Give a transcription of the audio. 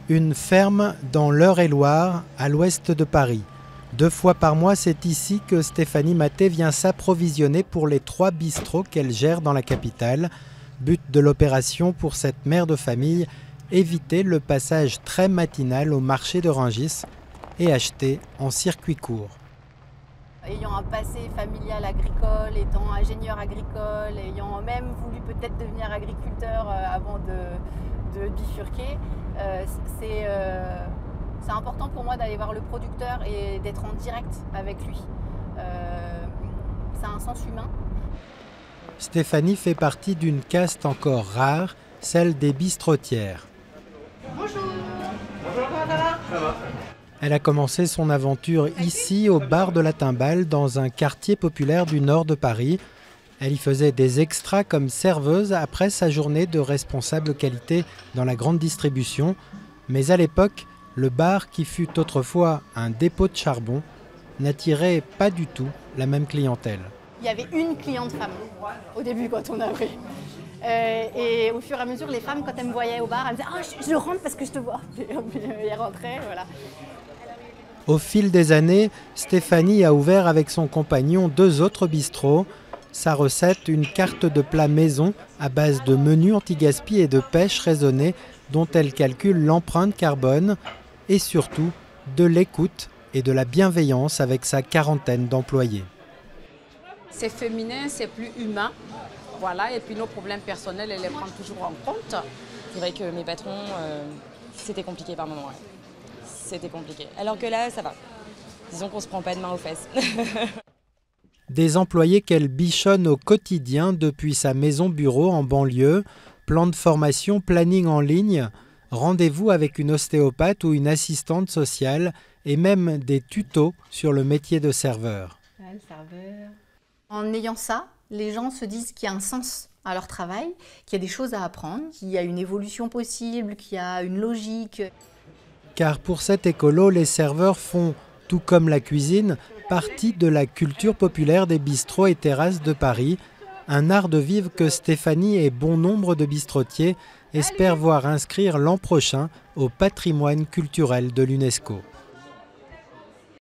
Une ferme dans l'Eure-et-Loir, à l'ouest de Paris. 2 fois par mois, c'est ici que Stéphanie Maté vient s'approvisionner pour les 3 bistrots qu'elle gère dans la capitale. But de l'opération pour cette mère de famille, éviter le passage très matinal au marché de Rungis et acheter en circuit court. Ayant un passé familial agricole, étant ingénieur agricole, ayant même voulu peut-être devenir agriculteur avant de bifurquer, c'est important pour moi d'aller voir le producteur et d'être en direct avec lui. Ça a un sens humain. Stéphanie fait partie d'une caste encore rare, celle des bistrotières. Bonjour. Bonjour, comment ça va ? Ça va. Elle a commencé son aventure ici, au bar de la Timbale, dans un quartier populaire du nord de Paris. Elle y faisait des extras comme serveuse après sa journée de responsable qualité dans la grande distribution. Mais à l'époque, le bar, qui fut autrefois un dépôt de charbon, n'attirait pas du tout la même clientèle. Il y avait une cliente femme au début quand on a pris. Et au fur et à mesure, les femmes, quand elles me voyaient au bar, elles me disaient « Ah, je rentre parce que je te vois ». Et elles rentraient, voilà. Au fil des années, Stéphanie a ouvert avec son compagnon 2 autres bistrots. Sa recette, une carte de plats maison à base de menus anti-gaspi et de pêche raisonnée dont elle calcule l'empreinte carbone et surtout de l'écoute et de la bienveillance avec sa 40aine d'employés. C'est féminin, c'est plus humain. Voilà, et puis nos problèmes personnels, elle les prend toujours en compte. C'est vrai que mes patrons, c'était compliqué par moments. Ouais. C'était compliqué. Alors que là, ça va. Disons qu'on se prend pas de main aux fesses. Des employés qu'elle bichonne au quotidien depuis sa maison-bureau en banlieue, plan de formation, planning en ligne, rendez-vous avec une ostéopathe ou une assistante sociale et même des tutos sur le métier de serveur. En ayant ça, les gens se disent qu'il y a un sens à leur travail, qu'il y a des choses à apprendre, qu'il y a une évolution possible, qu'il y a une logique. Car pour cet écolo, les serveurs font, tout comme la cuisine, partie de la culture populaire des bistrots et terrasses de Paris, un art de vivre que Stéphanie et bon nombre de bistrotiers espèrent voir inscrire l'an prochain au patrimoine culturel de l'UNESCO.